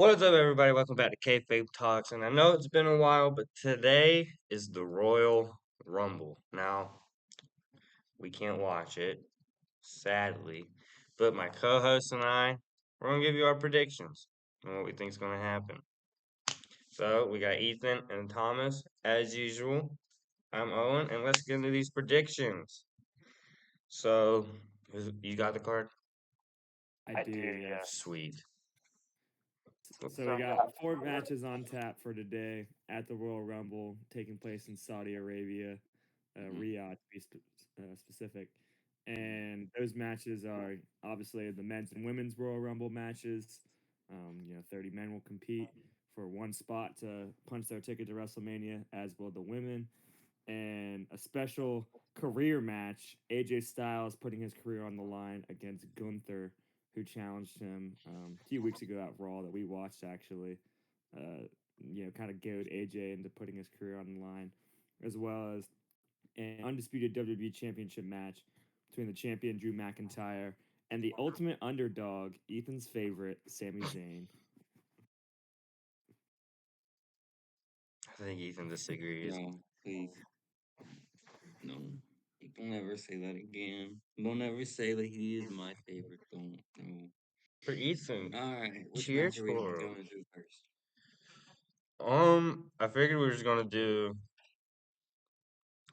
What is up, everybody? Welcome back to Kayfabe Talks. And I know it's been a while, but today is the Royal Rumble. Now, we can't watch it, sadly, but my co-host and we're gonna give you our predictions and what we think is gonna happen. So we got Ethan and Thomas as usual. I'm Owen, and let's get into these predictions. So, you got the card? I do, yes. Sweet. So we got 4 matches on tap for today at the Royal Rumble taking place in Saudi Arabia, Riyadh to be specific. And those matches are obviously the men's and women's Royal Rumble matches. 30 men will compete for one spot to punch their ticket to WrestleMania, as will the women. And a special career match, AJ Styles putting his career on the line against Gunther, who challenged him a few weeks ago at Raw that we watched actually. Kind of goad AJ into putting his career on the line, as well as an undisputed WWE Championship match between the champion Drew McIntyre and the ultimate underdog, Ethan's favorite, Sami Zayn. I think Ethan disagrees. No, please. No. Don't ever say that again. Don't ever say that he is my favorite. Don't. No. For Ethan, Alright, which cheers match are we for him. going to do first? I figured we were just gonna do.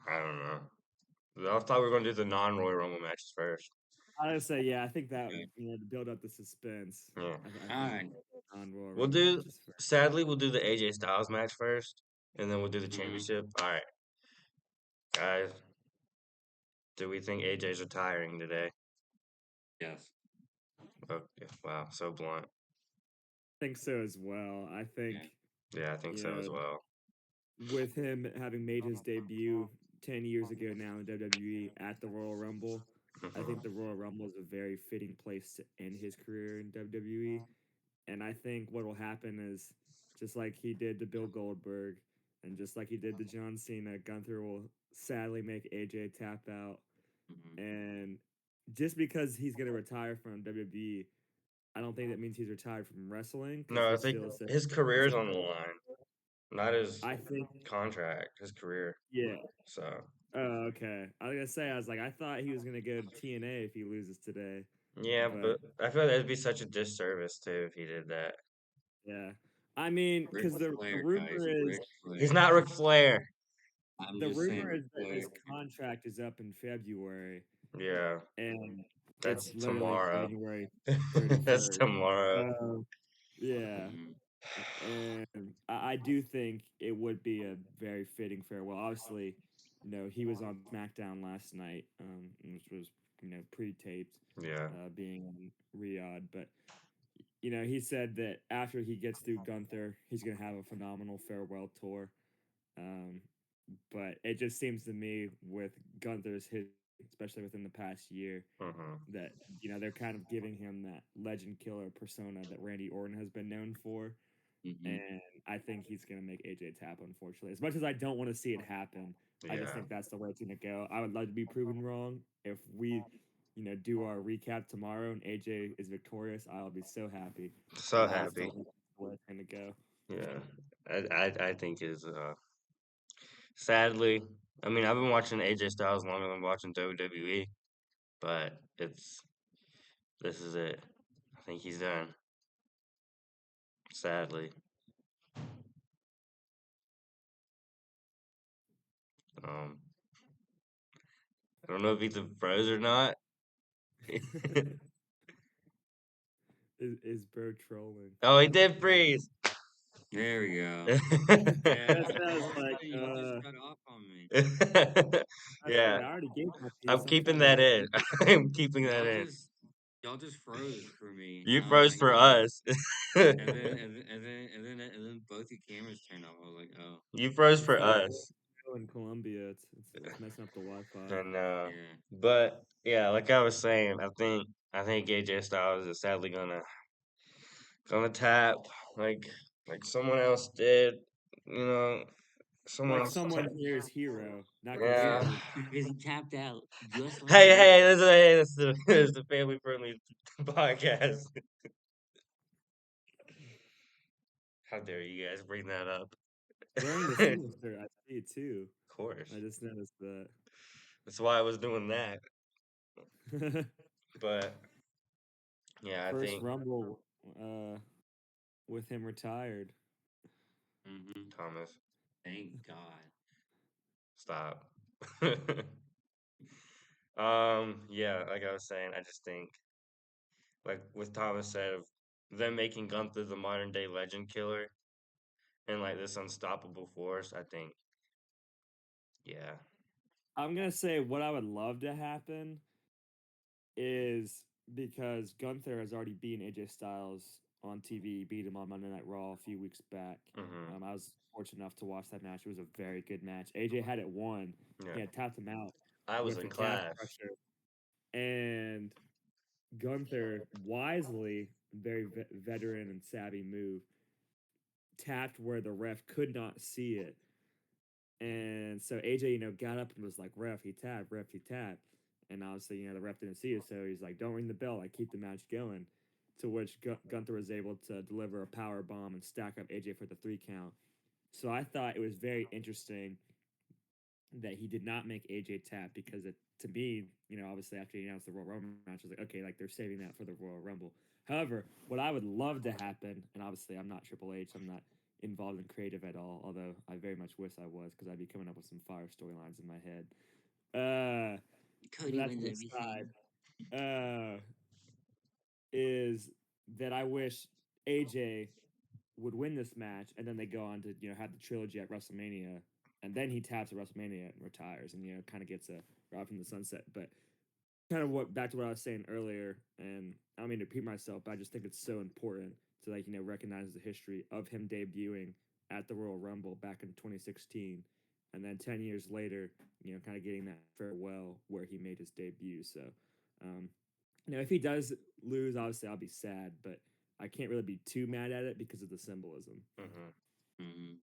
I don't know. I thought we were gonna do the non-Royal Rumble matches first. I would say, yeah, I think that Okay. to build up the suspense. Yeah. Alright. On-Royal We'll Rumble do. matches first. Sadly, we'll do the AJ Styles match first, and then we'll do the Mhm. championship. All right, guys. Do we think AJ's retiring today? Yes. Okay. Wow, so blunt. I think so as well. I think Yeah, I think so as well. with him having made his debut 10 years ago now in WWE at the Royal Rumble, I think the Royal Rumble is a very fitting place to end his career in WWE. And I think what will happen is just like he did to Bill Goldberg and just like he did to John Cena, Gunther will sadly make AJ tap out. And just because he's going to retire from WWE, I don't think that means he's retired from wrestling because No, I he think still said his career's on the line, not his I think contract. His career. yeah. So. Oh, okay. I was gonna say, I was like, I thought he was gonna go to TNA if he loses today. Yeah, But but I feel like that'd be such a disservice too if he did that. yeah, I mean, Ric because the Flair, guys. rumor is Ric Flair. He's not Ric Flair. I'm the just saying rumor Ric is that Flair. his contract is up in February, Yeah, and that's it's literally tomorrow. January That's 31st. tomorrow. Yeah, and I do think it would be a very fitting farewell. Obviously, he was on SmackDown last night, which was pre-taped, Yeah. being in Riyadh, but he said that after he gets through Gunther, he's gonna have a phenomenal farewell tour. Um, but it just seems to me with Gunther's hit, especially within the past year, that they're kind of giving him that legend killer persona that Randy Orton has been known for, and I think he's gonna make AJ tap. Unfortunately, as much as I don't want to see it happen, I just Yeah. think that's the way it's gonna go. I would love to be proven wrong. If we, do our recap tomorrow and AJ is victorious, I'll be so happy. So But I just happy. don't think that's the way it's gonna go. Yeah. I think is sadly, I mean I've been watching AJ Styles longer than watching WWE, but this is it. I think he's done. Sadly. Um I don't know if he's a froze or not. Is bro trolling? Oh, he did freeze. There we go. That I sounds was like you just cut off on me. I Yeah. already gave my piece. I'm I'm keeping trying to that let in. I'm keeping that Y'all in. just y'all just froze for me. You I was froze like, for oh. us. And then both your cameras turned off. I was like, oh. You froze it's for that us. in Colombia. It's messing up the Wi-Fi. And Yeah. but yeah, like I was saying, I think AJ Styles is sadly gonna tap like someone else did. You know, someone Like else. someone here's hero, not gonna Yeah. say. Because he tapped out just like Hey, this is the family friendly podcast. How dare you guys bring that up? Wearing the Of single shirt, I see it too. course. I just noticed that. That's why I was doing that. But yeah, I First think Rumble with him retired. Mm-hmm. Thomas, Thank God. stop. Yeah, like I was saying, I just think, like with Thomas said, of them making Gunther the modern day legend killer and like this unstoppable force, I think, yeah. I'm gonna say what I would love to happen is because Gunther has already beaten AJ Styles on TV, beat him on Monday Night Raw a few weeks back. Mm-hmm. I was fortunate enough to watch that match. It was a very good match. AJ had it won. Yeah. He had tapped him out I was with a in calf class. crusher, and Gunther wisely, very veteran and savvy move, tapped where the ref could not see it. And so AJ, got up and was like, ref, he tapped, ref, he tapped. And obviously, the ref didn't see it. So he's like, don't ring the bell. I keep the match going. To which Gunther was able to deliver a power bomb and stack up AJ for the 3 count. So I thought it was very interesting that he did not make AJ tap because to me, obviously after he announced the Royal Rumble match, I was like, okay, like they're saving that for the Royal Rumble. However, what I would love to happen, and obviously I'm not Triple H, I'm not involved in creative at all, although I very much wish I was because I'd be coming up with some fire storylines in my head. But Cody that's wins the everything. side. Is that I wish AJ would win this match, and then they go on to have the trilogy at WrestleMania, and then he taps at WrestleMania and retires, and kind of gets a ride from the sunset. But kind of back to what I was saying earlier, and I don't mean to repeat myself, but I just think it's so important to recognize the history of him debuting at the Royal Rumble back in 2016, and then 10 years later, kind of getting that farewell where he made his debut. So, um, if he does lose, obviously I'll be sad, but I can't really be too mad at it because of the symbolism. Mm-hmm. Mm-hmm.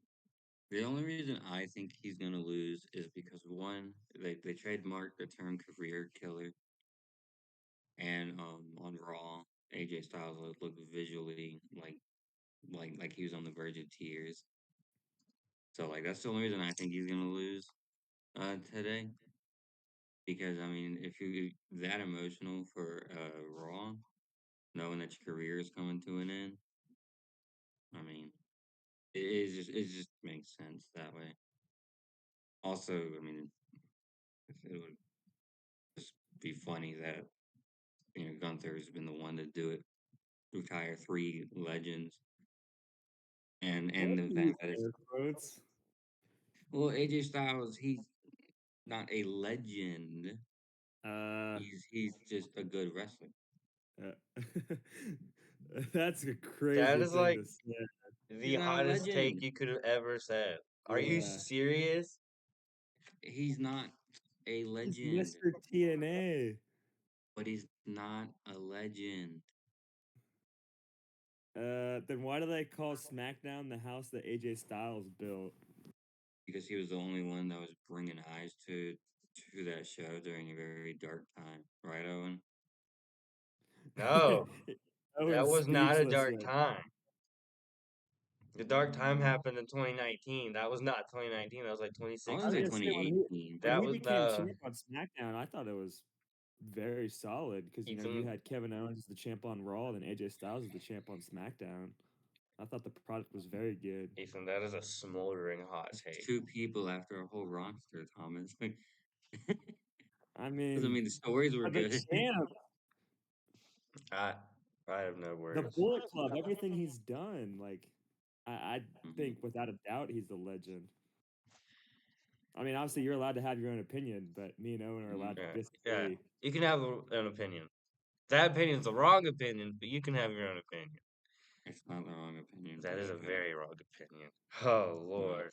The only reason I think he's gonna lose is because one, they trademarked the term career killer, and on Raw, AJ Styles looked visually like he was on the verge of tears. So like that's the only reason I think he's gonna lose today. Because I mean, if you're that emotional for Raw, knowing that your career is coming to an end, I mean, it just makes sense that way. Also, I mean, it would just be funny that Gunther's been the one to do it, retire 3 legends, and What the do fact you that it's air quotes? well, AJ Styles, he's not a legend. Uh, He's just a good wrestler. uh that's a That crazy is thing like to say. He's the not a hottest take legend. you could have ever said. Are you Yeah, serious? He's not a he's legend, Mr. TNA. but he's not a legend Then why do they call SmackDown the house that AJ Styles built? because he was the only one that was bringing eyes to that show during a very dark time, right, Owen? No, that Owen's was not a speechless dark right time. The dark time happened in 2019. That was not 2019. That was like I was I gonna was say 2016. gonna say when he 2018. when That he was became the champ on SmackDown, I thought it was very solid because you Ethan. had Kevin Owens as the champ on Raw, and AJ Styles as the champ on SmackDown. I thought the product was very good. Ethan, that is a smoldering hot It's take. 2 people after a whole roster, Thomas. I Doesn't mean, mean the stories were for the good. champ, I I have no the words. Bullet Club, everything he's done, like I think Mhm. without a doubt he's a legend. I mean, obviously you're allowed to have your own opinion, but me and Owen are allowed Mhm. to Yeah, yeah. disagree. You can have an opinion. That opinion's the wrong opinion, but you can have your own opinion. It's not the wrong opinion, That but is a okay. very wrong opinion. Oh Well, Lord,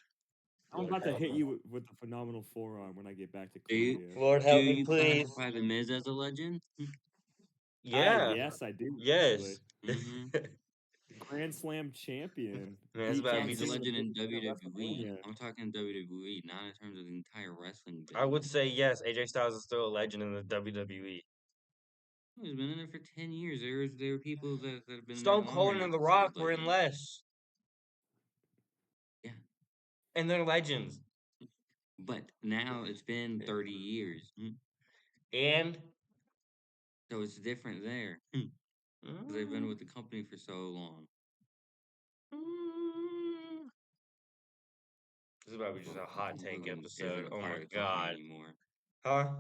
I'm Lord about to help hit me. you with the phenomenal forearm when I get back to do you Columbia. Lord do help me, you please. classify the Miz as a legend? Yeah. Yes, I do actually. Yes. Mm-hmm. Grand Slam champion Man, it's beat about Yeah, to be John he's a Cena just. in the legend main in event at WWE. WrestleMania. I'm talking WWE, not in terms of the entire wrestling I would business. say yes. AJ Styles is still a legend in the WWE. He's been in there for 10 years. There were people that have been there Stone longer Cold not and The considered Rock were in legends. less. and they're legends. But now it's been 30 years. And So it's different there. 'Cause they've been with the company for so long. This is about to be just a hot take episode. Isn't Oh part my of the company god. anymore. Huh?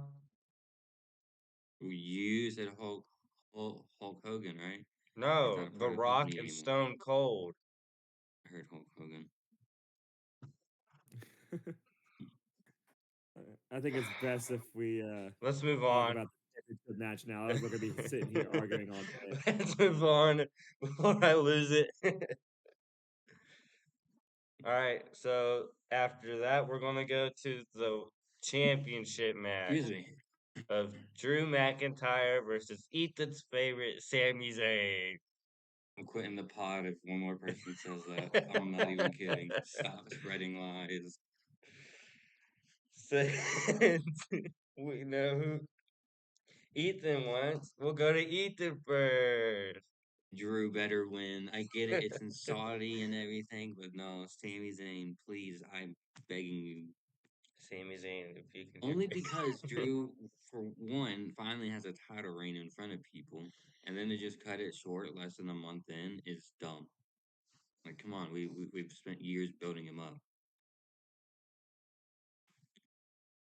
You said Hulk Hogan, right? He's No, not a The part of the Rock company and anymore. Stone Cold. I heard Hulk Hogan. I think it's best if we Let's move talk on. about the championship match now. Otherwise, we're gonna be sitting here arguing all day. Let's move on before I lose it. All right, so after that, we're gonna go to the championship match Excuse me. of Drew McIntyre versus Ethan's favorite Sami Zayn. I'm quitting the pod if one more person says that. I'm not even kidding. Stop spreading lies. Since we know who Ethan wants, we'll go to Ethan first. Drew better win. I get it. It's in Saudi and everything, but no, Sami Zayn, please, I'm begging you. Sami Zayn, if you can Only hear me. because Drew, for one, finally has a title reign in front of people, and then to just cut it short less than a month in is dumb. Like, come on, we've spent years building him up.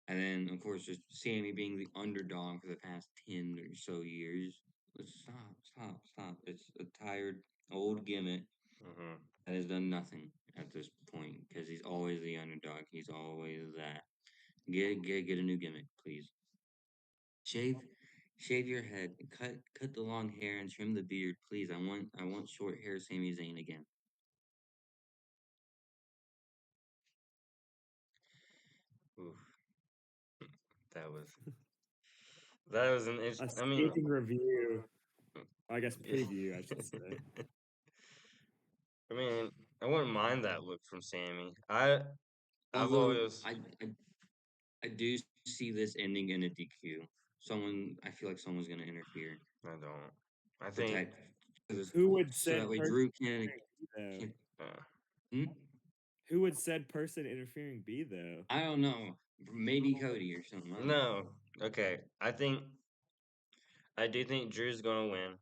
And then, of course, just Sammy being the underdog for the past 10 or so years. Let's stop. It's a tired, old gimmick Mhm. that has done nothing at this point because he's always the underdog. He's always that. Get a new gimmick, please. Shave, shave your head. Cut the long hair and trim the beard, please. I want short hair, Sami Zayn again. Oof. That was an A I mean, scathing review. I guess preview, I should say. I mean, I wouldn't mind that look from Sammy. I've Although always I do see this ending in a DQ. I feel like someone's gonna interfere, I don't. I think protect, Who would so said that way person Drew can. though? can uh, hmm? Who would said person interfering be though? I don't know. Maybe Cody or something. I don't know. no. Okay. I do think Drew's gonna win.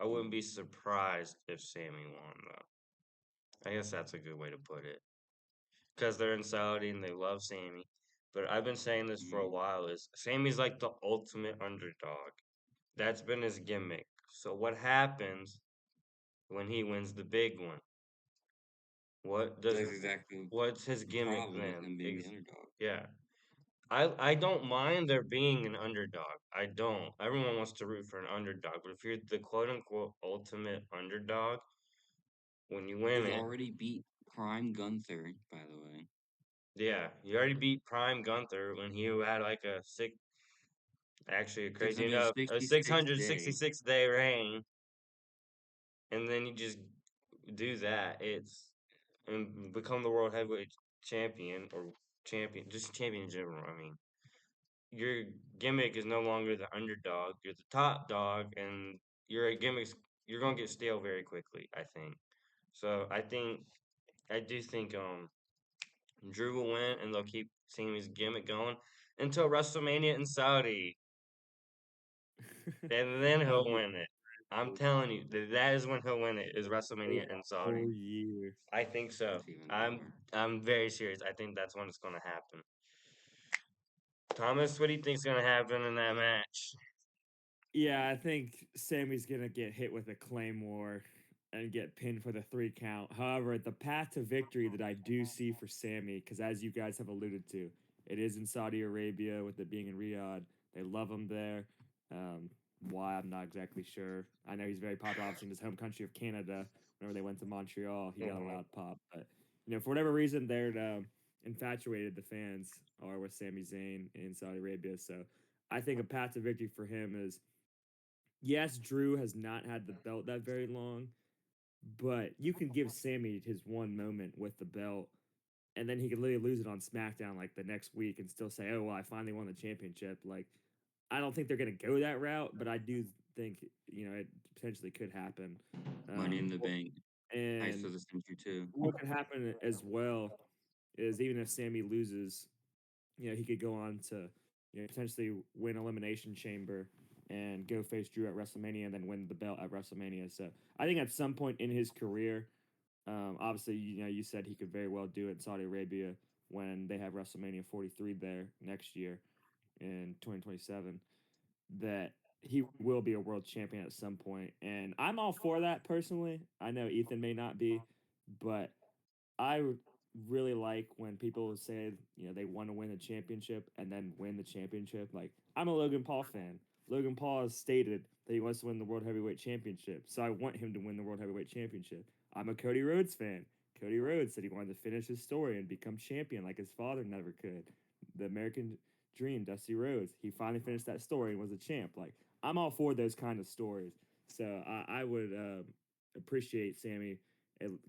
I wouldn't be surprised if Sammy won though. I guess that's a good way to put it. Because they're in Saudi and they love Sammy. But I've been saying this for a Mm. while is Sammy's like the ultimate underdog. That's been his gimmick. So what happens when he wins the big one? What does That's exactly what's his the gimmick problem with then? him being the underdog. Yeah. I don't mind there being an underdog. I don't. Everyone wants to root for an underdog, but if you're the quote unquote ultimate underdog, when you win He's it, already beat Prime Gunther, by the way. yeah, you already beat Prime Gunther when he had like actually crazy enough, a 666 day. 666-day reign, and then you just do that. And become the world heavyweight champion or champion, just champion in general. I mean, your gimmick is no longer the underdog. You're the top dog, and your gimmicks you're gonna get stale very quickly. I think. So I do think Drew will win, and they'll keep seeing his gimmick going until WrestleMania in Saudi, and then That'll he'll be win it. I'm telling you, that is when he'll win it. Is WrestleMania in a Saudi? whole year. I think so. That's even I'm more. I'm very serious. I think that's when it's gonna happen. Thomas, what do you think's gonna happen in that match? Yeah, I think Sammy's gonna get hit with a claymore and get pinned for the 3 count. However, the path to victory that I do see for Sammy, because as you guys have alluded to, it is in Saudi Arabia with it being in Riyadh. They love him there. Why I'm not exactly sure. I know he's very popular, obviously in his home country of Canada. Whenever they went to Montreal, he got a Mhm. loud pop. But for whatever reason, they're infatuated. The fans are with Sami Zayn in Saudi Arabia. So I think a path to victory for him is yes, Drew has not had the belt that very long, but you can give Sammy his one moment with the belt, and then he could literally lose it on SmackDown like the next week and still say, "Oh, well, I finally won the championship." Like, I don't think they're gonna go that route, but I do think it potentially could happen. Money in the Bank. Heist And of the Century too. what could happen as well is even if Sammy loses, he could go on to, potentially win Elimination Chamber and go face Drew at WrestleMania and then win the belt at WrestleMania. So I think at some point in his career, obviously, you said he could very well do it in Saudi Arabia when they have WrestleMania 43 there next year in 2027, that he will be a world champion at some point. And I'm all for that personally. I know Ethan may not be, but I really like when people say, they want to win a championship and then win the championship. Like, I'm a Logan Paul fan. Logan Paul has stated that he wants to win the World Heavyweight Championship, so I want him to win the World Heavyweight Championship. I'm a Cody Rhodes fan. Cody Rhodes said he wanted to finish his story and become champion like his father never could. The American Dream, Dusty Rhodes, he finally finished that story and was a champ. Like, I'm all for those kind of stories. So I would appreciate Sammy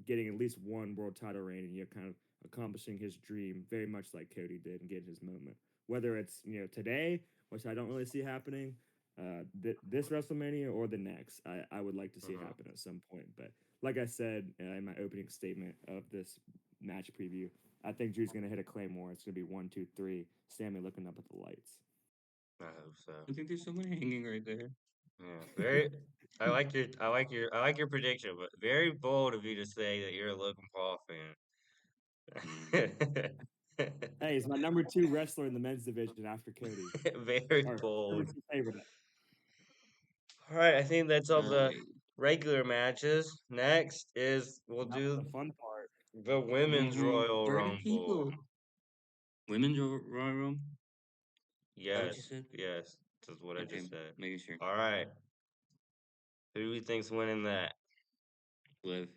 getting at least one world title reign and kind of accomplishing his dream, very much like Cody did, and getting his moment. Whether it's today, which I don't really see happening, this WrestleMania or the next, I would like to see it happen at some point. But like I said in my opening statement of this match preview, I think Drew's gonna hit a Claymore. It's gonna be 1, 2, 3. Sammy looking up at the lights. I hope so. I think there's someone hanging right there. Yeah, very. I like your prediction, but very bold of you to say that you're a Logan Paul fan. Hey, he's my number 2 wrestler in the men's division after Cody. Very Or number bold. 2 favorite. All right, I think that's all All the right. regular matches. Next is we'll That was do the fun part. the Women's Royal 30 Rumble. people. Women's Royal Rumble? Is that what you Yes, said? yes, that's what I Okay, just said. making sure. All right, who do we think's winning that? Liv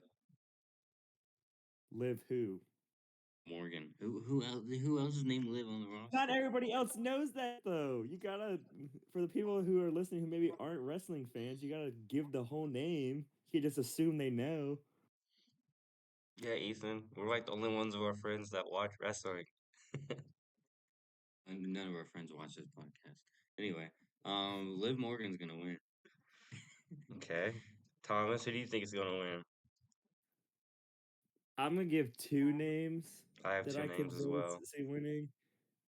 Liv who? Morgan. Who else's name Liv on the roster? Not everybody else knows that though. You gotta, for the people who are listening who maybe aren't wrestling fans, you gotta give the whole name. You can't just assume they know. Yeah, Ethan, we're like the only ones of our friends that watch wrestling. And none of our friends watch this podcast. Anyway, Liv Morgan's gonna win. Okay, Thomas, who do you think is gonna win? I'm gonna give 2 names I have that 2 I could names as really well. see winning.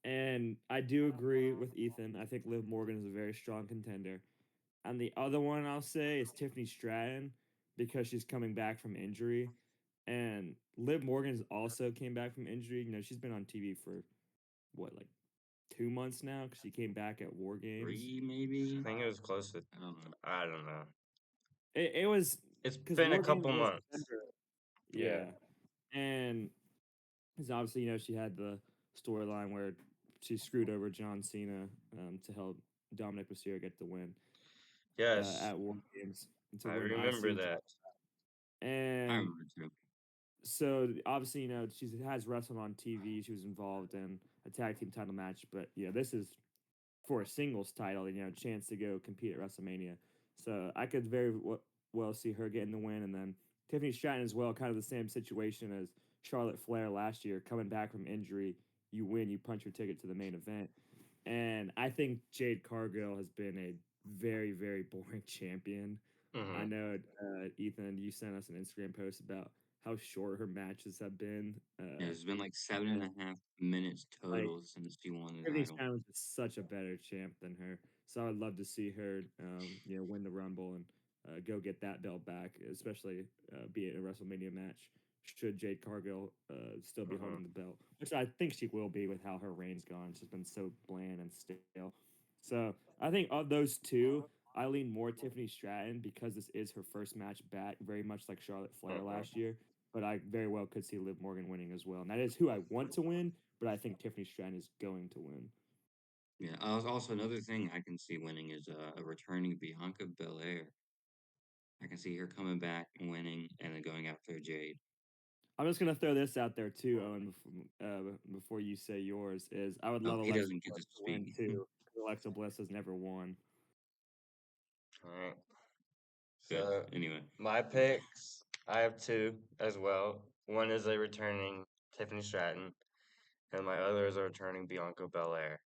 And I do agree with Ethan. I think Liv Morgan is a very strong contender. And the other one I'll say is Tiffany Stratton because she's coming back from injury. And Liv Morgan's also came back from injury. She's been on TV for what, like 2 months now because she came back at War Games. 3 I maybe. think it was close to. I don't know. I don't know. It was It's because been a War Games couple was months. December. Yeah. And because obviously, she had the storyline where she screwed over John Cena to help Dominic Mysterio get the win Yes, at War Games to I win remember IC. that. I And remember too. so obviously, she has wrestled on TV. She was involved in a tag team title match, but this is for a singles title, chance to go compete at WrestleMania. So I could very well see her getting the win, and then Tiffany Stratton as well, kind of the same situation as Charlotte Flair last year, coming back from injury. You win, you punch your ticket to the main event. And I think Jade Cargill has been a very, very boring champion. I know, Ethan, you sent us an Instagram post about how short her matches have been. Yeah, it's been like 7.5 minutes Like, total since she won the Tiffany title. Stratton was just such a better champ than her. So I would love to see her, win the Rumble and go get that belt back, especially be it a WrestleMania match. Should Jade Cargill still be holding the belt, which I think she will be with how her reign's gone. She's been so bland and stale. So I think of those two, I lean more Tiffany Stratton because this is her first match back, very much like Charlotte Flair last year. But I very well could see Liv Morgan winning as well. And that is who I want to win, but I think Tiffany Stratton is going to win. Yeah. Also, another thing I can see winning is a returning Bianca Belair. I can see her coming back and winning, and then going after Jade. I'm just gonna throw this out there too, Owen. Before you say yours, is I would Oh, love he Alexa doesn't get to Bliss to win speak. too. 'Cause Alexa Bliss has never won. All right. Good. So Anyway, my picks, I have 2 as well. One is a returning Tiffany Stratton, and my other is a returning Bianca Belair.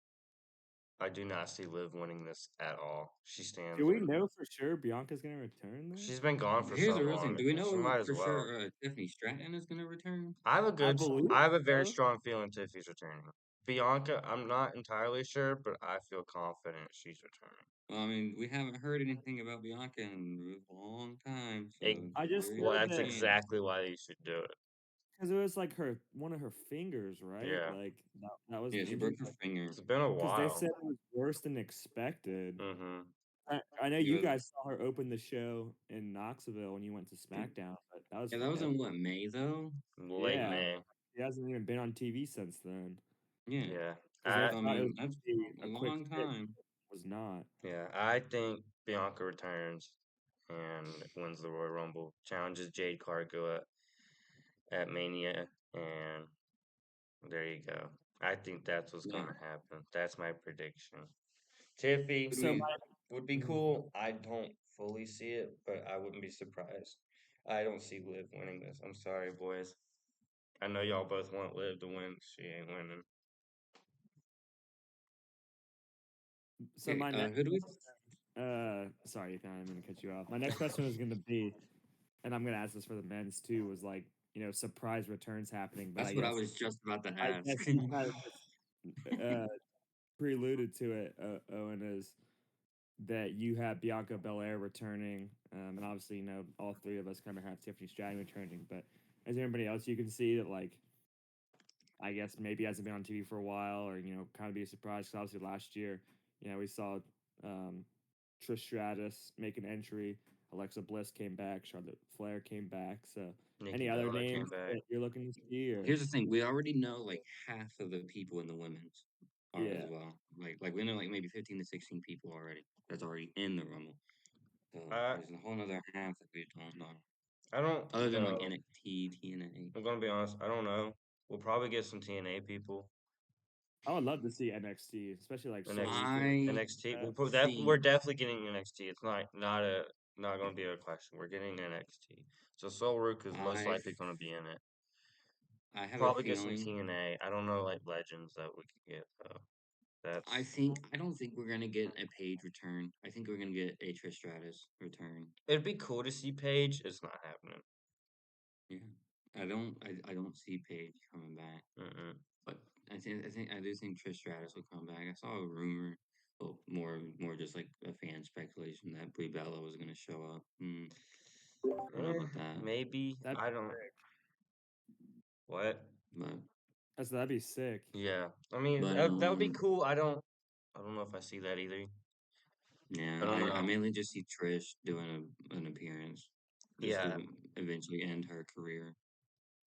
I do not see Liv winning this at all. She stands. Do we know for sure Bianca's gonna return though? She's been gone for Here's so the real thing. long. Do we She know might as for well. sure Tiffany Stratton is going to return? I believe have a very so. strong feeling Tiffy's returning. Bianca, I'm not entirely sure, but I feel confident she's returning. Well, I mean, we haven't heard anything about Bianca in a long time, so I just very Well, know that's that exactly why you should do it. because it was like one of her fingers, right? Yeah. Like that was yeah, an she injury. broke her finger. It's been a Because they while. said it was worse than expected. Mm-hmm. I know It you was- guys saw her open the show in Knoxville when you went to SmackDown, but that was Yeah, that was forever. in what, May though? Late Yeah. May. She hasn't even been on TV since then. Yeah. Yeah. Because they I, I thought it mean, was that's gonna be a a quick long fix. time. It was not. yeah, I think Bianca returns and wins the Royal Rumble, challenges Jade Cargill at Mania, and there you go. I think that's what's Yeah. gonna happen. That's my prediction. Tiffy Could So we- would be cool. I don't fully see it, but I wouldn't be surprised. I don't see Liv winning this. I'm sorry, boys. I know y'all both want Liv to win. She ain't winning. So Okay, my next who do we? sorry, Ethan, I didn't mean to cut you off. My next question was gonna be, and I'm gonna ask this for the men's too, was like, surprise returns happening. But That's I what I guess was just about to I ask. guess you kind of just preluded to it, Owen, is that you have Bianca Belair returning, and obviously, all three of us kind of have Tiffany Stratton returning. But is there anybody else you can see that, like, I guess maybe hasn't been on TV for a while, or kind of be a surprise? Because obviously last year, we saw Trish Stratus make an entry. Alexa Bliss came back. Charlotte Flair came back. So, Nikki any other Bella came names back. that you're looking to see? Or Here's the thing: we already know like half of the people in the women's are Yeah. as well. Like we know like maybe 15 to 16 people already. That's already in the Rumble. So there's a whole other half that we don't know. I don't Other than like know. NXT, TNA. I'm gonna be honest. I don't know. We'll probably get some TNA people. I would love to see NXT, especially like Soul I NXT. We're We're definitely getting NXT. It's not gonna be a question. We're getting NXT. So Soul Rook is most I likely gonna be in it. I have Probably a get some feeling. TNA. I don't know like legends that we can get though. That's I don't think we're gonna get a Paige return. I think we're gonna get a Trish Stratus return. it'd be cool to see Paige. It's not happening. Yeah. I don't see Paige coming back. Mm-mm. But I do think Trish Stratus will come back. I saw a rumor, well, more just like a fan speculation that Brie Bella was gonna show up. I don't know about that, Maybe. That'd I don't. What? but that'd be sick. Yeah. I mean, But, that would be cool. I don't know if I see that either. yeah, I don't I know. mainly just see Trish doing an appearance, just Yeah. to eventually end her career.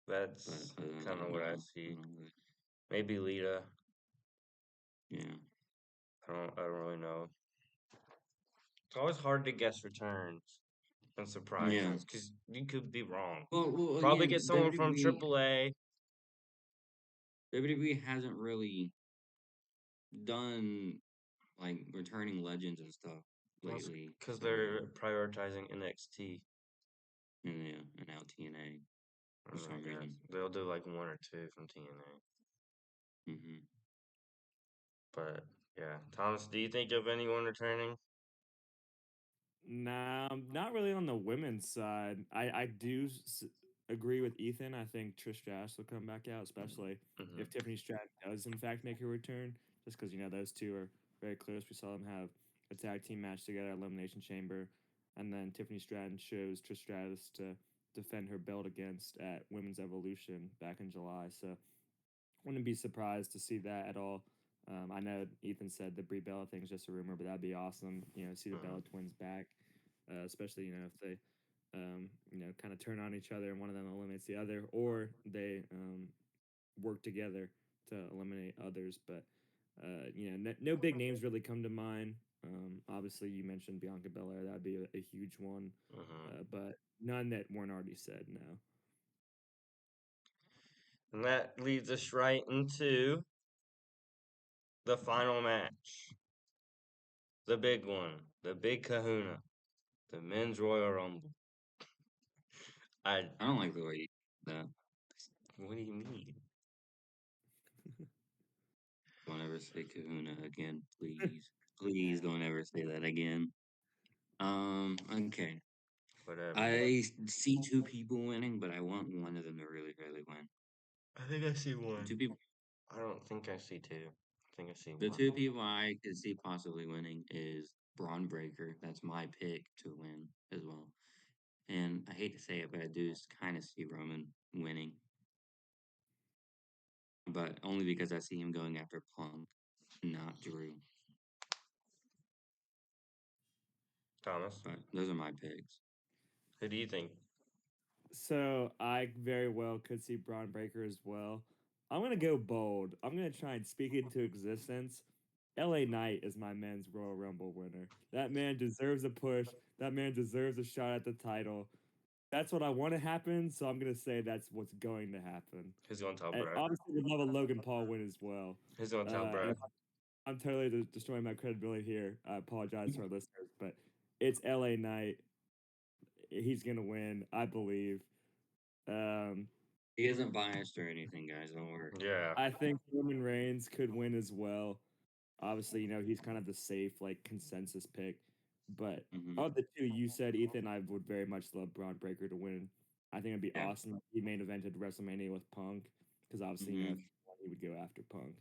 But That's other than kind of that, what I no, see. don't really- Maybe Lita. Yeah, I don't really know. It's always hard to guess returns and surprises because you could be wrong. Well, Probably again, get someone from AAA. WWE hasn't really done like returning legends and stuff lately. Because So, they're prioritizing NXT. and yeah, and now TNA for some reason. They'll do like one or two from TNA. Hmm But yeah, Thomas, do you think of anyone returning? Nah, not really on the women's side. I do agree with Ethan. I think Trish Stratus will come back out, especially if Tiffany Stratton does in fact make a return. Just because those two are very close. We saw them have a tag team match together at Elimination Chamber, and then Tiffany Stratton chose Trish Stratus to defend her belt against at Women's Evolution back in July. So wouldn't be surprised to see that at all. I know Ethan said the Brie Bella thing is just a rumor, but that'd be awesome. See the Bella twins back, especially if they, kind of turn on each other and one of them eliminates the other, or they work together to eliminate others. But no big names really come to mind. Obviously, you mentioned Bianca Belair; that'd be a huge one, but none that weren't already said. No. And that leads us right into the final match. The big one. The big kahuna. The Men's Royal Rumble. I don't like the way you that. What do you mean? Don't ever say Kahuna again, please. Please don't ever say that again. Okay. Whatever. I see two people winning, but I want one of them to really, really win. I think I see The one. two people, I don't think I see two. I think I see the one. two people I could see possibly winning is Braun Breaker. That's my pick to win as well. And I hate to say it, but I do kind of see Roman winning, but only because I see him going after Punk, not Drew. Thomas, But those are my picks. who do you think? So I very well could see Braun Breaker as well. I'm gonna go bold. I'm gonna try and speak into existence. LA Knight is my men's Royal Rumble winner. That man deserves a push. That man deserves a shot at the title. That's what I want to happen, so I'm gonna say that's what's going to happen. Who's gonna tell And Brad? obviously, would love a Logan Paul win as well. Who's gonna tell And Brad? I'm totally destroying my credibility here. I apologize to our listeners, but it's LA Knight. He's gonna win, I believe. Um, He isn't biased or anything, guys. Don't worry. Yeah. I think Roman Reigns could win as well. Obviously, he's kind of the safe, like, consensus pick. But Mhm. of the two you said, Ethan, I would very much love Braun Breaker to win. I think it'd be Yeah. awesome if he main evented WrestleMania with Punk, because obviously, if Mhm. he won, he would go after Punk.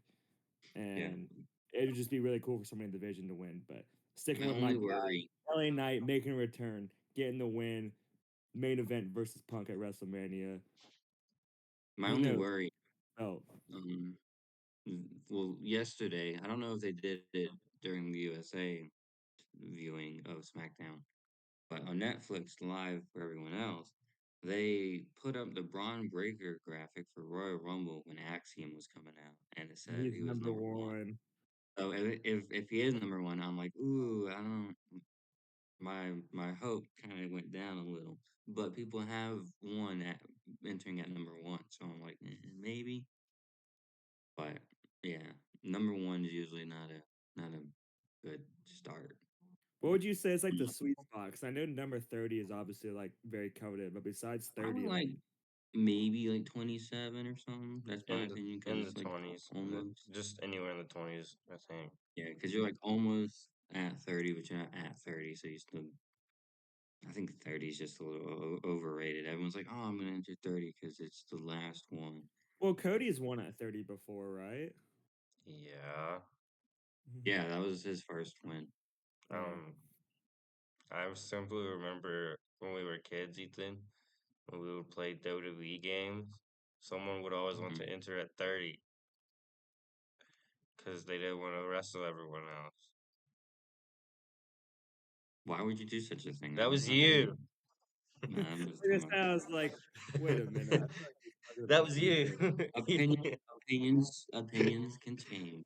Yeah. And it would just be really cool for somebody in the division to win. But sticking My with my only guy, worry, LA Knight making a return, getting the win, main event versus Punk at WrestleMania. my Who only knows? worry, Oh, um, well, yesterday, I don't know if they did it during the USA viewing of SmackDown, but on Netflix Live for everyone else, they put up the Braun Breaker graphic for Royal Rumble when Axiom was coming out, and it said he's he was number number one. one. So if he is number one, I'm like, ooh, I don't. My hope kind of went down a little, but people have one at entering at number one, so I'm like, maybe. But yeah, number one is usually not a good start. What would you say is like the sweet spot? 'Cause I know number 30 is obviously like very coveted, but besides Probably 30, like maybe like 27 or something. That's my opinion because In the it's like 20s, almost just anywhere in the 20s, I think. yeah, because you're like almost at 30, but you're not at 30, so you still. I think 30 is just a little overrated. Everyone's like, "Oh, I'm gonna enter 30 because it's the last one." well, Cody's won at 30 before, right? Yeah. Yeah, that was his first win. Um, I simply remember when we were kids, Ethan, when we would play WWE games, someone would always want Mhm. to enter at 30 because they didn't want to wrestle everyone else. Why would you do such a thing? That was I'm saying, you. nah, I'm just Like I talking said, I was like, wait a minute. I feel like he's talking That about was me you. here. opinions can change,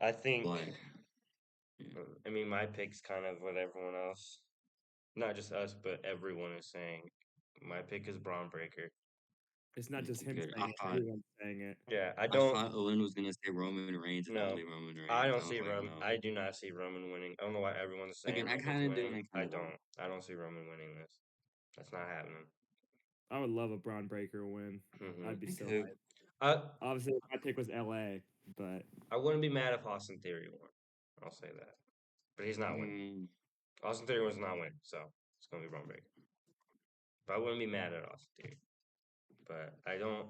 I think, but yeah. I mean, my pick's kind of what everyone else, not just us, but everyone is saying. My pick is Braun Breaker. It's not just It's him good. saying it, everyone's saying it. Yeah, I thought Owen was gonna say Roman Reigns and no, only Roman I Reigns. don't I was see like, Roman. no. I do not see Roman winning. I don't know why everyone's saying Again, I Roman's kind of do and winning. I kind of don't. I don't see Roman winning this. That's not happening. I would love a Braun Breaker win. I'd be Me so too. hyped. I Obviously, my pick was LA, but I wouldn't be mad if Austin Theory won. I'll say that, but he's not winning. Mm, Austin Theory was not winning, so it's gonna be Braun Breaker. But I wouldn't be mad at Austin Theory. But I don't.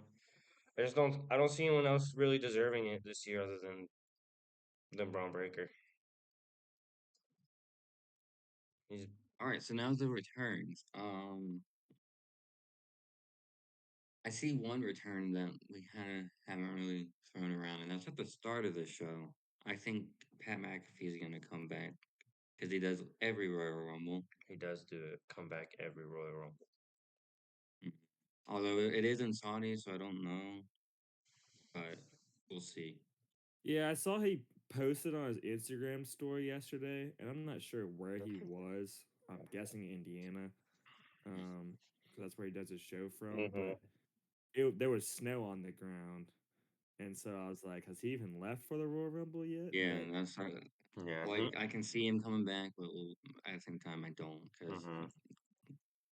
I just don't. I don't see anyone else really deserving it this year other than Braun Breaker. He's all right, so now the returns. I see one return that we kind of haven't really thrown around, and that's at the start of the show. I think Pat McAfee is gonna come back because he does every Royal Rumble. he does do a comeback every Royal Rumble. Mm. Although it is in Saudi, so I don't know, but we'll see. yeah, I saw he posted on his Instagram story yesterday, and I'm not sure where he was. I'm guessing Indiana, 'cause that's where he does his show from. Mm-hmm. But there was snow on the ground, and so I was like, has he even left for the Royal Rumble yet? Yeah, But that's Yeah. like I can see him coming back, but at the same time I don't because Mm-hmm.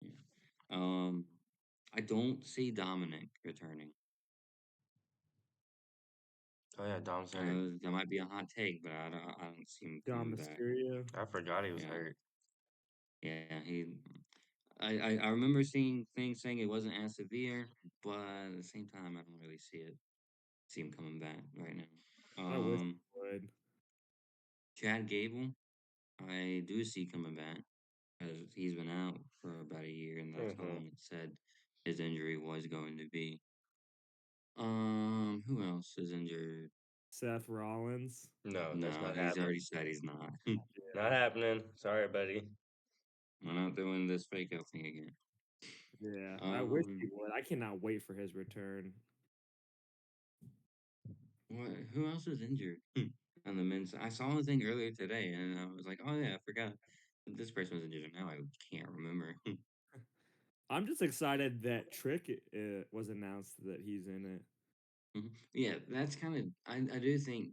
yeah. Um, I don't see Dominic returning. Oh yeah, Dom Center. That might be a hot take, but I don't see him Dom coming back. Mysterio. I forgot he was Yeah, hurt. yeah. I remember seeing things saying it wasn't as severe, but at the same time, I don't really see him coming back right now. I wish he would. Chad Gable, I do see coming back because he's been out for about a year, and that's how Hmm long it said his injury was going to be. Who else is injured? Seth Rollins. No, that's No, not he's happening. already said he's not. Not happening. Sorry, buddy. We're not doing this fake out thing again. Yeah, I wish he Um, would. I cannot wait for his return. what? Who else is injured on the men's? I saw a thing earlier today, and I was like, oh yeah, I forgot that this person was injured. And now I can't remember. I'm just excited that Trick was announced that he's in it. Yeah, that's kind of. I do think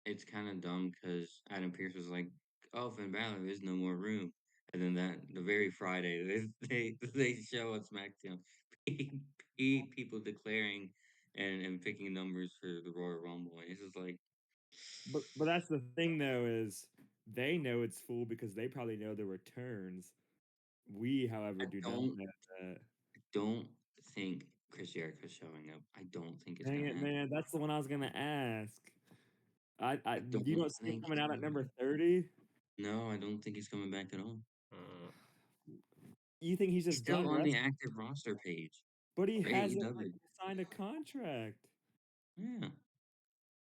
it's kind of dumb because Adam Pearce was like, "Oh, Finn Balor, there's no more room," and then the very Friday they show on SmackDown people declaring and picking numbers for the Royal Rumble, and it's just like, But that's the thing though is they know it's full because they probably know the returns. We, however, I do not don't know that. don't think Chris Jericho's showing up. I don't think it's Dang gonna it, happen. man! That's the one I was gonna ask. I You don't don't see him think coming he's out at coming number back. 30. No, I don't think he's coming back at all. Mm. You think he's He's just still done on the wrestling? active roster page But he for hasn't like AEW. signed a contract. Yeah.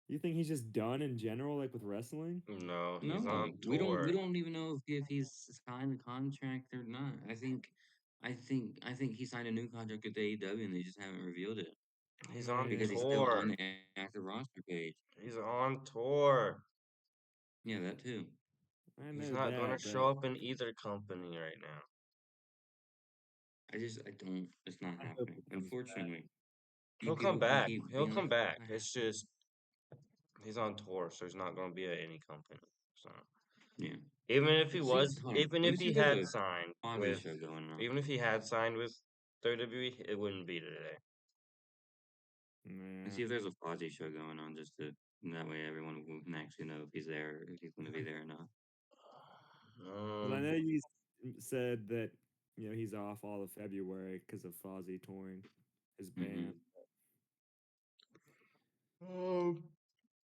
You think he's just done in general, like with wrestling? No, he's No, on we tour. don't even know if he's signed a contract or not. I think he signed a new contract with AEW and they just haven't revealed it He's on Man, because he's still on tour. the active roster page. He's on tour. Yeah, that too. I He's know not gonna that, but show up in either company right now. I don't. It's not I hope happening. he comes back. Unfortunately, He'll come people can back. keep He'll being come like, back. "Ah, It's just he's on tour, so he's not gonna be at any company. So yeah." even if he Let's see. was, Hold on. even Let me if see he if there's had a signed Fozzy with, show going on. even if he had signed with WWE, it wouldn't be today. Let's Yeah. see if there's a Fozzy show going on, just to that way everyone will actually know if he's there, or if he's going to be there or not. But I know Um, you said that he's off all of February because of Fozzy touring his band. Hmm um,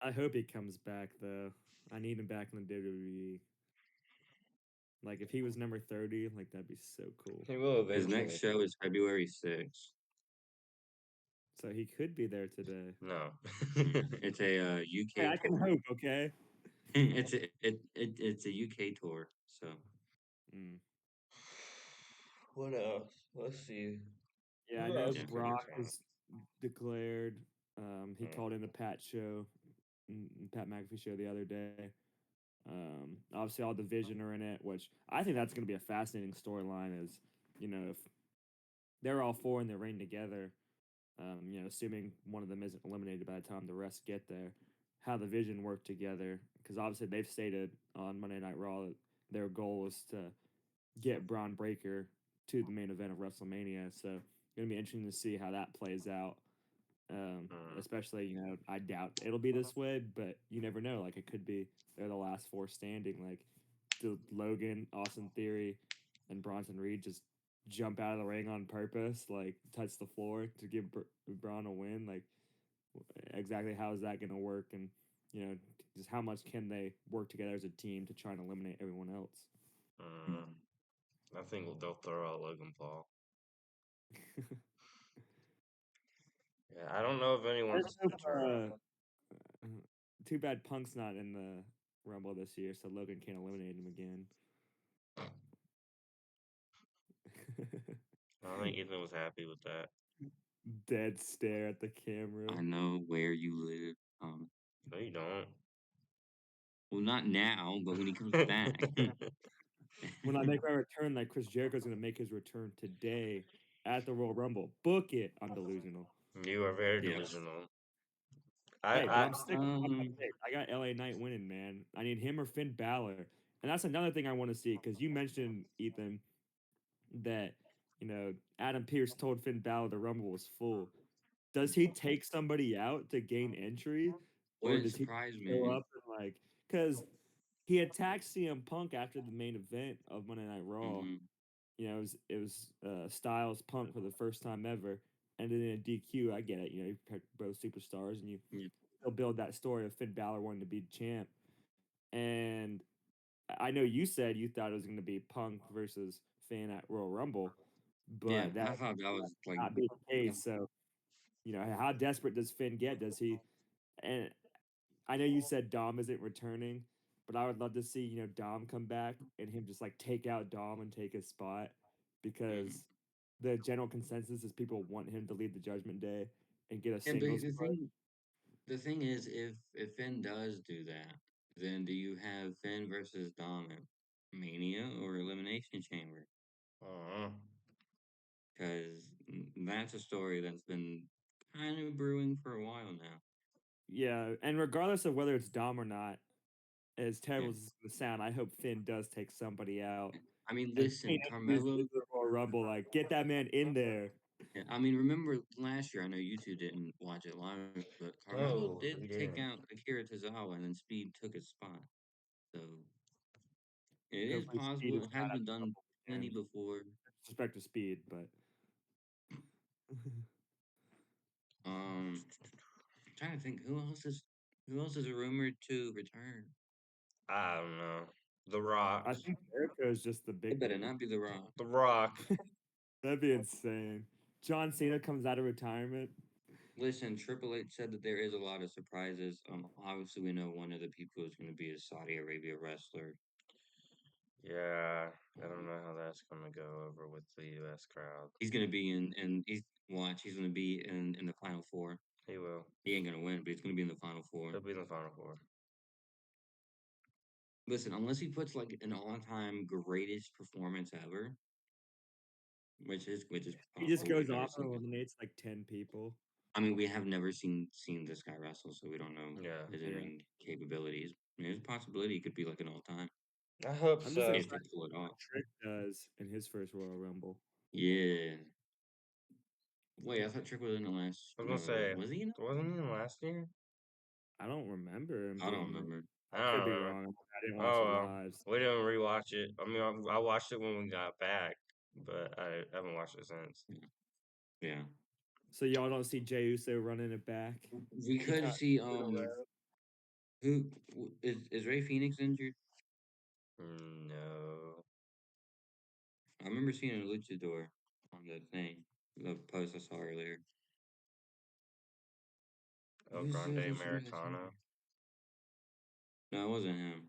I hope he comes back though. I need him back in the WWE. Like if he was number 30, like that'd be so cool. he will His next eventually. show is February 6th. So he could be there today. No. It's a Hey, UK I can tour. hope, okay? It's a UK tour. So Mm. What else? Let's see. Yeah, I Who know else yeah, is in Brock town? is declared. He Mm. called in a Pat show, Pat McAfee show the other day. Obviously, all Division are in it, which I think that's going to be a fascinating storyline. Is if they're all four in the ring together, assuming one of them isn't eliminated by the time the rest get there, how the Vision work together. Because obviously they've stated on Monday Night Raw that their goal is to get Braun Breaker to the main event of WrestleMania. So it's gonna be interesting to see how that plays out. Mm. Especially, I doubt it'll be this way, but you never know. Like it could be they're the last four standing. Like do Logan, Austin Theory, and Bronson Reed just jump out of the ring on purpose, like touch the floor to give Braun a win. Like exactly how is that going to work? And just how much can they work together as a team to try and eliminate everyone else? Mm. I think they'll throw out Logan Paul. Yeah, I don't know if anyone's Let's hope, turn. too bad Punk's not in the Rumble this year, so Logan can't eliminate him again. I don't think Ethan was happy with that. Dead stare at the camera. I know where you live. No, you don't. Well, not now, but when he comes back. When I make my return, like Chris Jericho's going to make his return today at the Royal Rumble. Book it. I'm delusional. You are very Yeah. delusional. Hey, but I I'm sticking with my pick. I got LA Knight winning, man. I need him or Finn Balor. And that's another thing I want to see because you mentioned, Ethan, that, Adam Pearce told Finn Balor the Rumble was full. Does he take somebody out to gain entry? or Wouldn't does he surprise show me. up and like because he attacked CM Punk after the main event of Monday Night Raw. Hmm. You know, it was Styles Punk for the first time ever, ended in a DQ. I get it. You know, you pick both superstars, and you Yeah. still build that story of Finn Balor wanting to be the champ. And I know you said you thought it was going to be Punk versus Finn at Royal Rumble, Yeah, but I that thought that was like not be the case. So, you know, how desperate does Finn get? Does he? And I know you said Dom isn't returning, but I would love to see, you know, Dom come back and him just like take out Dom and take his spot because the general consensus is people want him to lead the Judgment Day and get a yeah, but singles push. the thing is, if Finn does do that, then do you have Finn versus Dom at Mania or Elimination Chamber? Uh-huh. Because that's a story that's been kind of brewing for a while now. Yeah, and regardless of whether it's Dom or not, as terrible Yeah. as it's gonna sound, I hope Finn does take somebody out. I mean, And listen, Finn introduces Carmelo. the Royal Rumble, like get that man in there. Yeah, I mean, remember last year? I know you two didn't watch it live, but Carmelo Oh, did we take did. out Akira Tozawa, and then Speed took his spot. So it is Hopefully Speed possible. is It has not at been the done Rumble plenty again. before. Disrespect to Speed, but I'm trying to think who else is rumored to return. I don't know. The I Rock. think Jericho is just the It big better one. not be The Rock. The Rock. That'd be insane. John Cena comes out of retirement. Listen, Triple H said that there is a lot of surprises. Obviously we know one of the people is going to be a Saudi Arabia wrestler. Yeah, I don't know how that's gonna go over with the U.S. crowd. He's going to be he's going to be in the Final Four. He will. He ain't going to win, but he's going to be in the Final Four. He'll be in the Final Four. Listen, unless he puts like an all-time greatest performance ever, which is He just probably we've goes never off and seen that. eliminates like 10 people. I mean, we have never seen this guy wrestle, so we don't know Yeah. his Yeah. in-ring capabilities. I mean, there's a possibility he could be like an all-time I hope I'm just so. if excited they pull it what off. Trick does in his first Royal Rumble. Yeah. Wait, I thought Trick was in the last. I was No, gonna say, was he in it? wasn't he in last year? I don't remember him I don't being. remember. I I don't could be remember. wrong. I didn't watch Oh it well, live. we didn't rewatch it. I mean, I watched it when we got back, but I haven't watched it since. Yeah. So y'all don't see Jey Uso running it back. We could got see Road. who is Ray Phoenix injured? No. I remember seeing a luchador on the thing, the post I saw earlier. El Who's the Grande luchador that's Americano. injured? No, it wasn't him.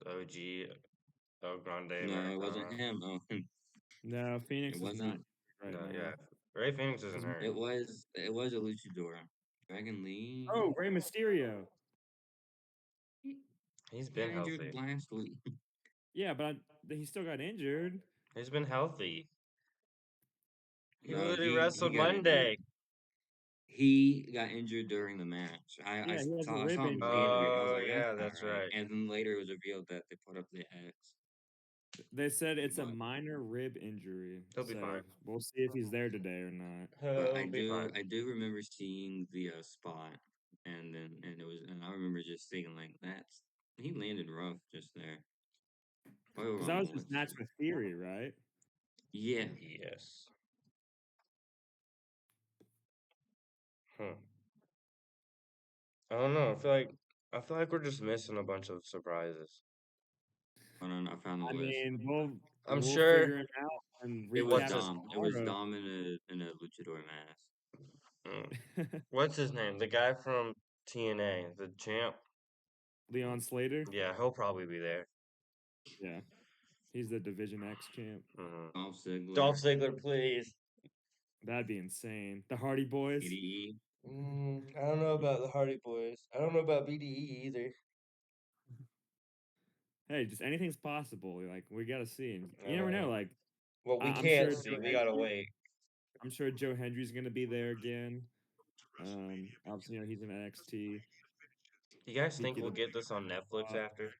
The OG El Grande No, it wasn't Americano. him. Oh, No, Phoenix it is not wasn't. right No, now. yeah. Ray Phoenix isn't hurt. It was a luchador. Dragon Lee. Oh, Rey Mysterio. He's He been got injured healthy. last week. Yeah, but he still got injured. He's been healthy. He No, literally he wrestled got injured. Monday. He got injured during the match. I Yeah, he has a saw rib him injury. being injured. I was Oh like, that's yeah, not that's right. right. And then later it was revealed that they put up the X. They said it's a But minor rib injury. He'll be So fine. we'll see if he's there today or not. but He'll be fine. I do remember seeing the spot, and I remember just thinking like he landed rough just there. Royal Because that was Rumble, his let's match see. with Theory, right? Yeah, Yes. Huh. I don't know. I feel like we're just missing a bunch of surprises. I don't know. I found the I list. mean, I'm we'll sure figure it out and It was recap it Dom. It was tomorrow. Dom in a luchador mask. what's his name? The guy from TNA, the champ. Leon Slater. Yeah, he'll probably be there. Yeah, he's the Division X champ. Dolph Ziggler. Dolph Ziggler, please. That'd be insane. The Hardy Boys. BDE. I don't know about the Hardy Boys. I don't know about BDE either. Hey, just anything's possible. Like we gotta see. And I you never know. know. Like Well, we I'm can't sure see. Joe We gotta Hendry, wait. I'm sure Joe Hendry's gonna be there again. Obviously, you know, he's in NXT. You guys think Peaky we'll the get this on Netflix after?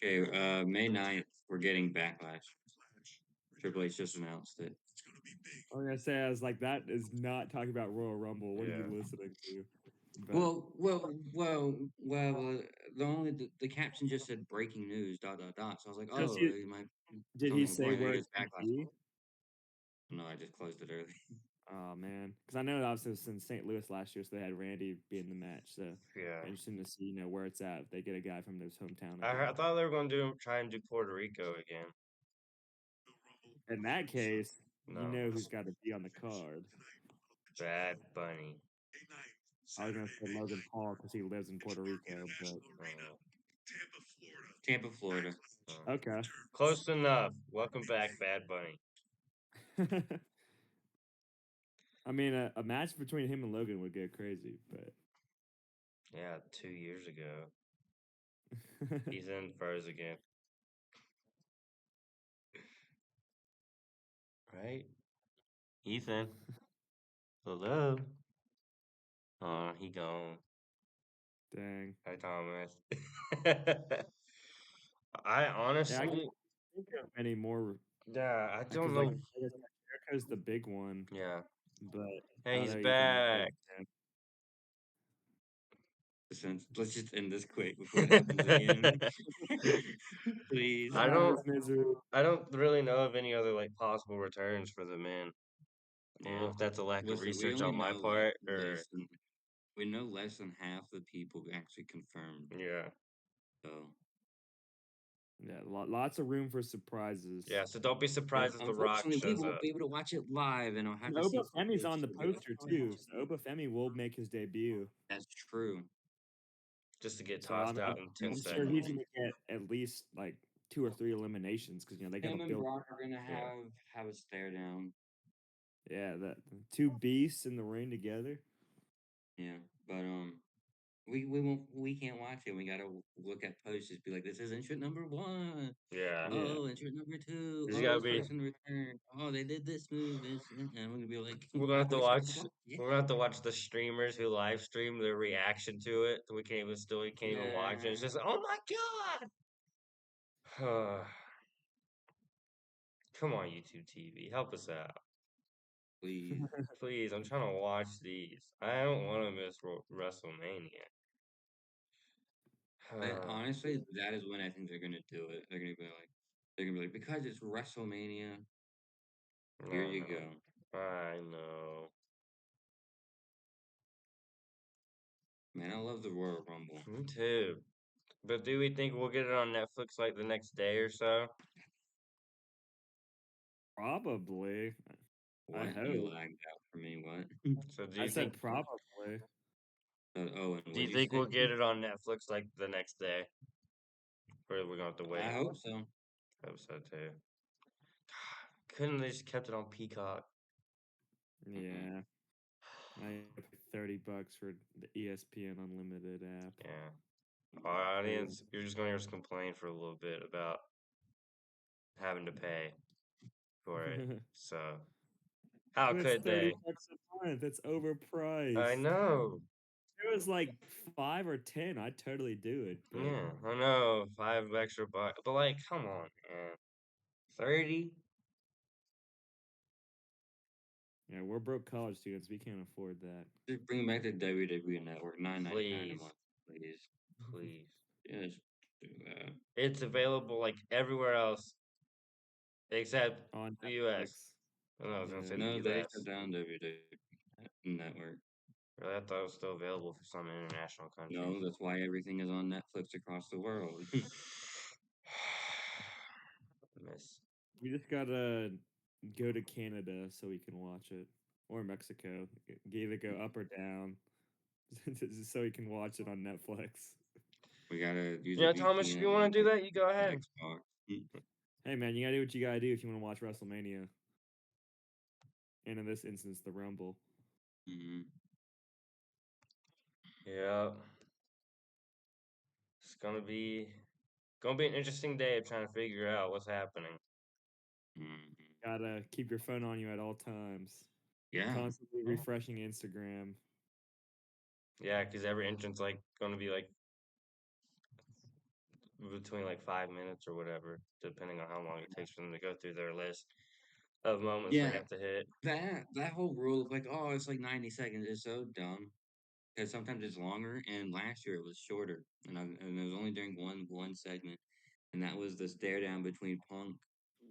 Okay, May 9th, we're getting Backlash. Triple H just announced it. I was gonna say, I was like, that is not talking about Royal Rumble. What are Yeah. you listening to? But The caption just said breaking news, dot, dot, dot. So I was like, does oh, he, it might did he something say important. I where guess it's gonna Backlash. be? No, I just closed it early. Oh man, because I know that was in St. Louis last year, so they had Randy be in the match. So Yeah. interesting to see, where it's at. If they get a guy from his hometown I again. thought they were going to try and do Puerto Rico again. In that case, you No. know who's got to be on the card. Bad Bunny. I was gonna say Logan Paul because he lives in Puerto Rico, but Tampa, Florida. okay. Close enough. Welcome back, Bad Bunny. I mean, a match between him and Logan would get crazy, but Yeah, 2 years ago. He's in furs again. Right? Ethan. Hello. Oh, he gone. dang. Hi, Thomas. I Yeah, I honestly, can't think of any more yeah, I because don't like know. I guess Jericho's the big one, Yeah. but Hey, I he's don't know even know. back. Let's just end this quick before it happens again. Please. I Out of don't his misery. I don't really know of any other like possible returns for the men. I don't know Yeah. if that's a lack of Listen, we research only on my know part or we know less than half the people actually confirmed. yeah. So Yeah, lots of room for surprises. Yeah, so don't be surprised if The Rock unfortunately, we shows won't up. be able to watch it live, and I'll have And to see Obafemi's on the footage to poster go. too, so Obafemi will make his debut. That's true. Just to get So tossed out in 10 I'm sure seconds. he's gonna get at least like 2 or 3 eliminations because they gotta Him and build. Brock are gonna have a stare down. Yeah, that 2 beasts in the ring together. Yeah, but we can't watch it. We gotta look at posts. Just be like, this is entrant number 1. Yeah. Oh, entrant number 2. There's Oh, gotta this be person returned. Oh, they did this move. And we're gonna be like, we're gonna have to halfway through watch the watch. we're gonna have to watch the streamers who live stream their reaction to it. We can't even watch it. It's just oh my god. Come on, YouTube TV, help us out. Please. Please, I'm trying to watch these. I don't want to miss WrestleMania. Honestly, that is when I think they're gonna do it. They're gonna be like, because it's WrestleMania. Here you go. I know. Man, I love the Royal Rumble. Me too. But do we think we'll get it on Netflix like the next day or so? Probably. What? I You hope. lagged out for me. What? So do I you said think probably. And do what you did you think say? we'll get it on Netflix like the next day? Or we're gonna have to wait? I hope so. I hope so too. Couldn't they just kept it on Peacock? Yeah. I pay $30 for the ESPN Unlimited app. Yeah. Our audience, you're just gonna hear us complain for a little bit about having to pay for it. So how But it's could they? $30 a month. It's overpriced. I know. If it was like 5 or 10, I'd totally do it. But Yeah, I know. 5 extra bucks, but like, come on, man. 30? yeah, we're broke college students. We can't afford that. Just bring back the WWE Network, $9.99 a Please, month, please. please. Yes, do that. It's available like everywhere else except On the U.S. Netflix. I was gonna say Yeah. No, the they U.S. shut down WWE Network. Really, I thought it was still available for some international countries. No, that's why everything is on Netflix across the world. Miss. We just gotta go to Canada so we can watch it. Or Mexico. Either go up or down. Just so we can watch it on Netflix. We gotta use Yeah, a Thomas, if VPN you want to do that, you go on ahead. Xbox. Hey man, you gotta do what you gotta do if you wanna watch WrestleMania. And in this instance, the Rumble. Mm-hmm. Yeah. It's gonna be an interesting day of trying to figure out what's happening. Mm-hmm. Gotta keep your phone on you at all times. Yeah. Constantly refreshing Instagram. Yeah, because every entrance like gonna be like between like 5 minutes or whatever, depending on how long it takes for them to go through their list. of moments they Yeah, have to hit. that whole rule of like, oh, it's like 90 seconds is so dumb because sometimes it's longer. And last year it was shorter, and it was only during one segment, and that was the stare down between Punk,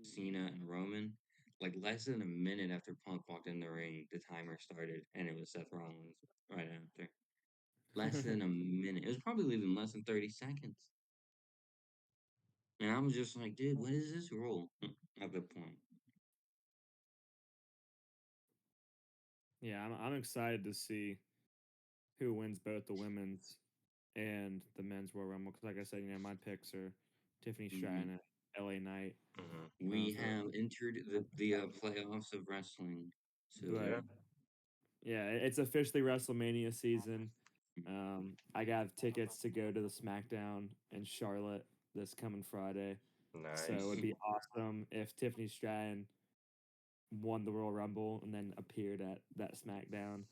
Cena, and Roman. Like less than a minute after Punk walked in the ring, the timer started, and it was Seth Rollins right after. Less than a minute. It was probably even less than 30 seconds. And I was just like, dude, what is this rule at the point? Yeah, I'm excited to see who wins both the women's and the men's Royal Rumble. Because, like I said, my picks are Tiffany Mhm. Stratton and LA Knight. We So, have entered the playoffs of wrestling. So but yeah, it's officially WrestleMania season. I got tickets to go to the SmackDown in Charlotte this coming Friday. So it would Nice. be awesome if Tiffany Stratton won the Royal Rumble and then appeared at that SmackDown.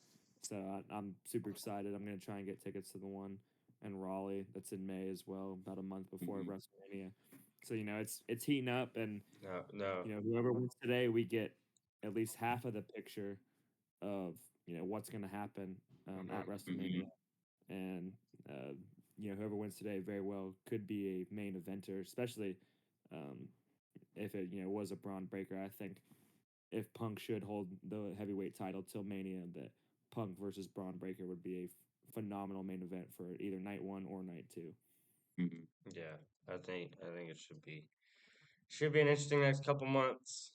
So I'm super excited. I'm gonna try and get tickets to the one in Raleigh that's in May as well, about a month before Mhm. WrestleMania. So it's heating up, and No. whoever wins today, we get at least half of the picture of what's gonna happen at WrestleMania, and uh, whoever wins today very well could be a main eventer, especially um, if it was a Braun Breaker. I think if Punk should hold the heavyweight title till Mania, that Punk versus Braun Breaker would be a phenomenal main event for either night one or night two. Mhm. Yeah, I think it should be an interesting next couple months.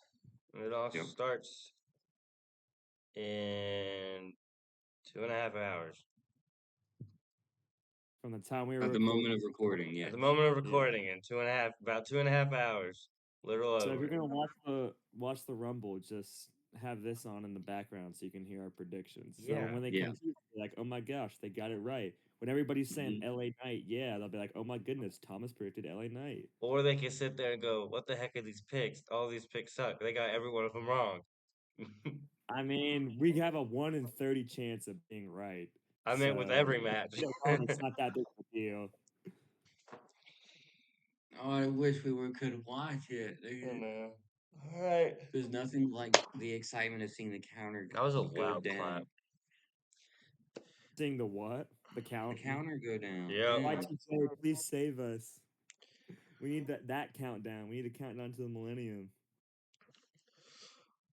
And it all Yep. starts in 2.5 hours. From the time we were At the recording, moment of recording, yes. At the moment of yeah. recording, in about 2.5 hours. Little So if over. you're gonna watch the Rumble, just have this on in the background so you can hear our predictions. So Yeah. when they Yeah. come through, they're like, "Oh my gosh, they got it right." When everybody's saying Mhm. LA Knight, yeah, they'll be like, "Oh my goodness, Thomas predicted LA Knight." Or they can sit there and go, "What the heck are these picks? All these picks suck. They got every one of them wrong." I mean, we have a 1 in 30 chance of being right. I meant with So every match. if you're wrong, it's not that big of a deal. Oh, I wish we could watch it. I know. All right. There's nothing like the excitement of seeing the counter That was a go loud clap. down. Seeing the what? The The count. counter go down. Yep. Yeah. Y2K, please save us. We need that countdown. We need a countdown to the millennium.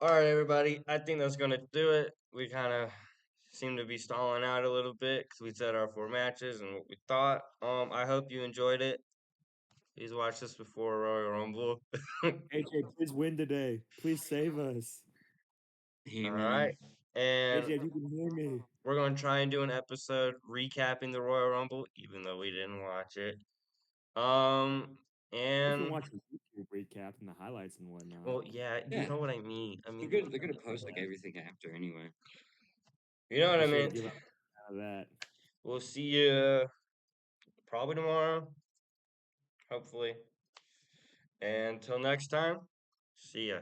All right, everybody. I think that's gonna do it. We kind of seem to be stalling out a little bit because we said our 4 matches and what we thought. I hope you enjoyed it. Please watch this before Royal Rumble. AJ, please win today. Please save us. All Amen. right, and AJ, if you can hear me. we're gonna try and do an episode recapping the Royal Rumble, even though we didn't watch it. You And can watch the YouTube recap and the highlights and whatnot. well, yeah, you Yeah. know what I mean. I They're mean, gonna post like everything after anyway. you know what Be I sure to mean. give up that. We'll see you probably tomorrow, hopefully. And until next time, see ya.